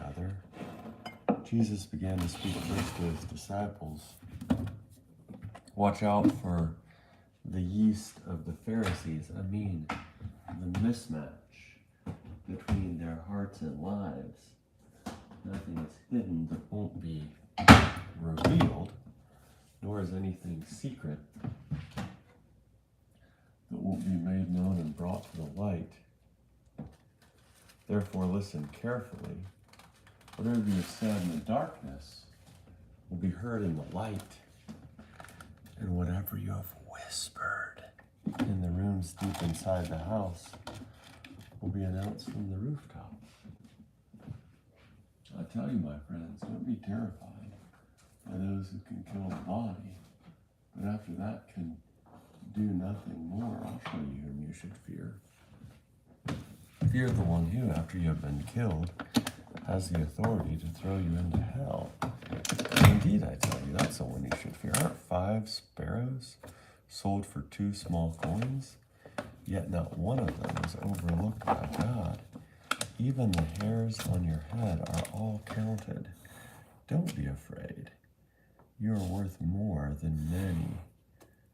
other. Jesus began to speak first to his disciples. Watch out for the yeast of the Pharisees. I mean, the mismatch between their hearts and lives. Nothing is hidden that won't be revealed, nor is anything secret that won't be made known and brought to the light. Therefore, listen carefully. Whatever you have said in the darkness will be heard in the light, and whatever you have whispered in the rooms deep inside the house will be announced from the rooftops. I tell you, my friends, don't be terrified by those who can kill the body, but after that can do nothing more. I'll show you whom you should fear. Fear the one who, after you have been killed, has the authority to throw you into hell. Indeed, I tell you, that's the one you should fear. Aren't 5 sparrows sold for 2 small coins? Yet not one of them is overlooked by God. Even the hairs on your head are all counted. Don't be afraid. You are worth more than many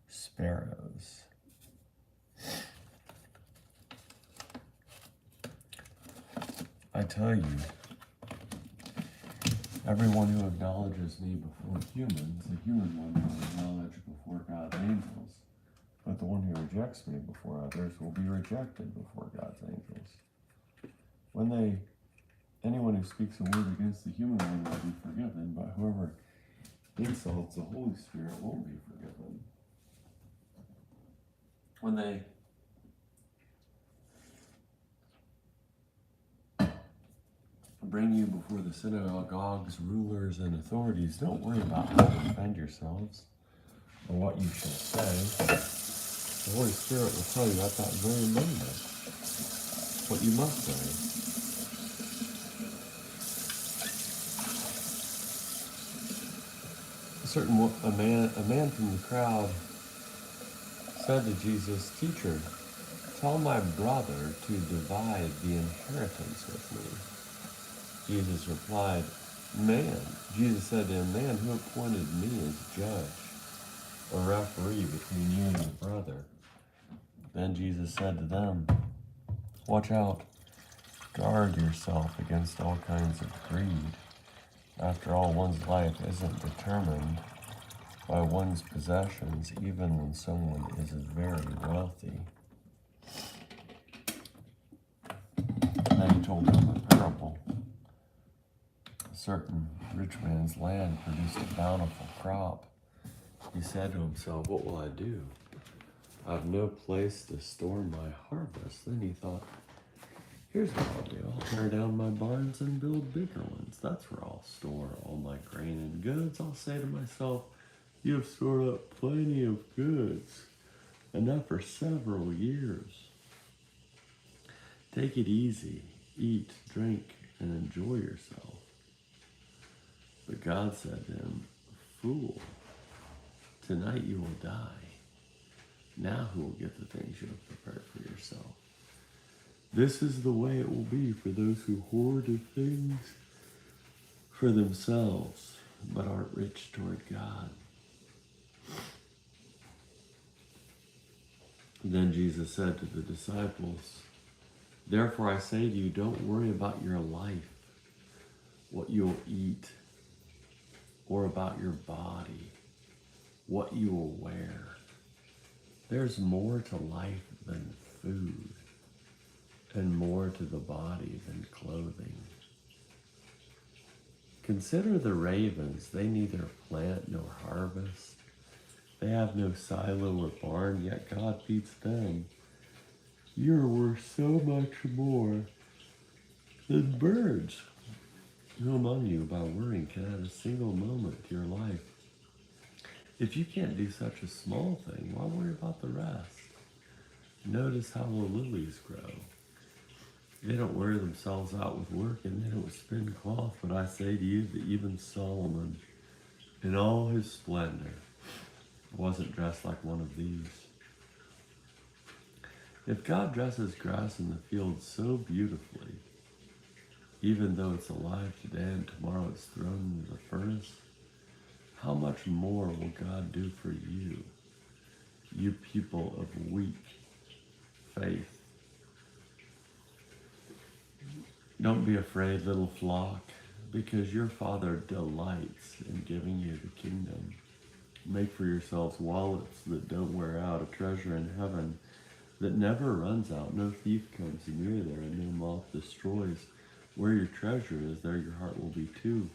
sparrows. I tell you, everyone who acknowledges me before humans, the human one will acknowledge before God's angels. But the one who rejects me before others will be rejected before God's angels. Anyone who speaks a word against the human one will be forgiven, but whoever insults the Holy Spirit won't be forgiven. When they bring you before the synagogues, rulers, and authorities, don't worry about how to defend yourselves or what you shall say. The Holy Spirit will tell you at that very moment what you must say. A man from the crowd said to Jesus, "Teacher, tell my brother to divide the inheritance with me." Jesus replied, Jesus said to him, "Man, who appointed me as judge or referee between you and your brother?" Then Jesus said to them, "Watch out, guard yourself against all kinds of greed. After all, one's life isn't determined by one's possessions, even when someone is very wealthy." Then he told them a parable. A certain rich man's land produced a bountiful crop. He said to himself, "What will I do? I have no place to store my harvest." Then he thought, "Here's what I'll do. I'll tear down my barns and build bigger ones. That's where I'll store all my grain and goods. I'll say to myself, you have stored up plenty of goods, enough for several years. Take it easy, eat, drink, and enjoy yourself." But God said to him, "Fool, tonight you will die. Now who will get the things you have prepared for yourself? This is the way it will be for those who hoard things for themselves, but aren't rich toward God." Then Jesus said to the disciples, "Therefore I say to you, don't worry about your life, what you'll eat, or about your body, what you will wear. There's more to life than food, and more to the body than clothing. Consider the ravens. They neither plant nor harvest. They have no silo or barn, yet God feeds them. You are worth so much more than birds. Who among you, by worrying, can add a single moment to your life? If you can't do such a small thing, why worry about the rest? Notice how the lilies grow. They don't wear themselves out with work, and they don't spin cloth. But I say to you that even Solomon, in all his splendor, wasn't dressed like one of these. If God dresses grass in the field so beautifully, even though it's alive today and tomorrow it's thrown into the furnace, how much more will God do for you, you people of weak faith? Don't be afraid, little flock, because your Father delights in giving you the kingdom. Make for yourselves wallets that don't wear out, a treasure in heaven that never runs out. No thief comes near there, and no moth destroys. Where your treasure is, there your heart will be too.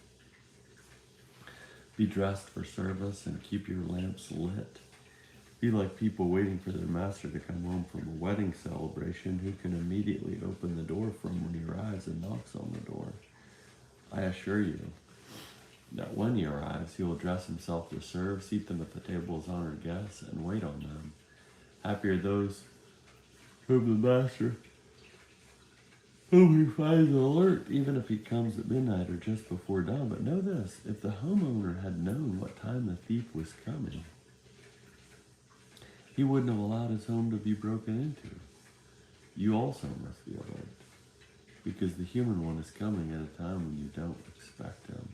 Be dressed for service and keep your lamps lit. Be like people waiting for their master to come home from a wedding celebration, who can immediately open the door for him when he arrives and knocks on the door. I assure you that when he arrives, he will dress himself to serve, seat them at the table as honored guests, and wait on them. Happy are those whom he finds alert, even if he comes at midnight or just before dawn. But know this, if the homeowner had known what time the thief was coming, he wouldn't have allowed his home to be broken into. You also must be alert, because the human one is coming at a time when you don't expect him.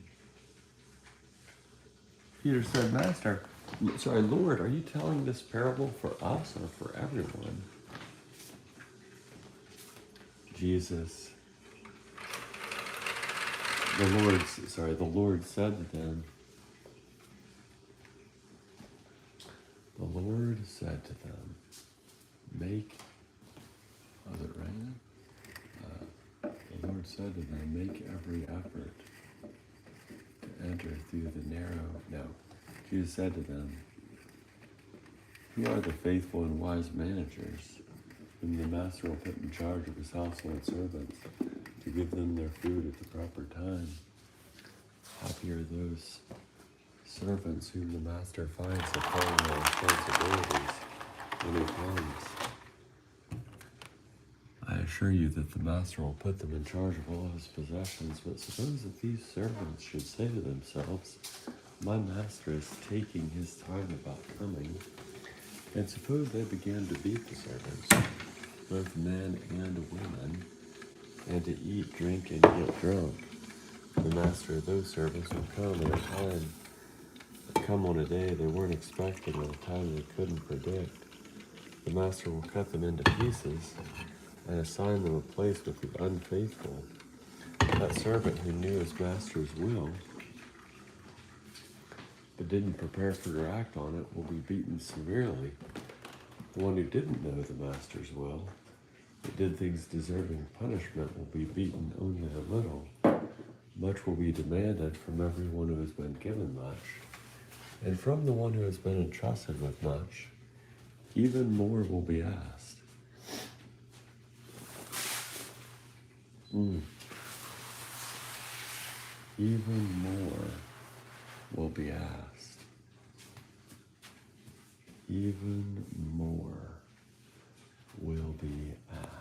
Peter said, Lord, are you telling this parable for us or for everyone? Jesus, the Lord said to them, make every effort to enter through the narrow. Jesus said to them, who are the faithful and wise managers, whom the master will put in charge of his household servants to give them their food at the proper time? Happy are those servants whom the master finds fulfilling their responsibilities when he comes. I assure you that the master will put them in charge of all his possessions. But suppose that these servants should say to themselves, my master is taking his time about coming. And suppose they began to beat the servants, both men and women, and to eat, drink, and get drunk. The master of those servants will come on a day they weren't expecting, at a time they couldn't predict. The master will cut them into pieces and assign them a place with the unfaithful. That servant who knew his master's will but didn't prepare for to act on it will be beaten severely. The one who didn't know the master's will but did things deserving punishment will be beaten only a little. Much will be demanded from everyone who has been given much, and from the one who has been entrusted with much, even more will be asked. Even more will be asked. Even more will be asked.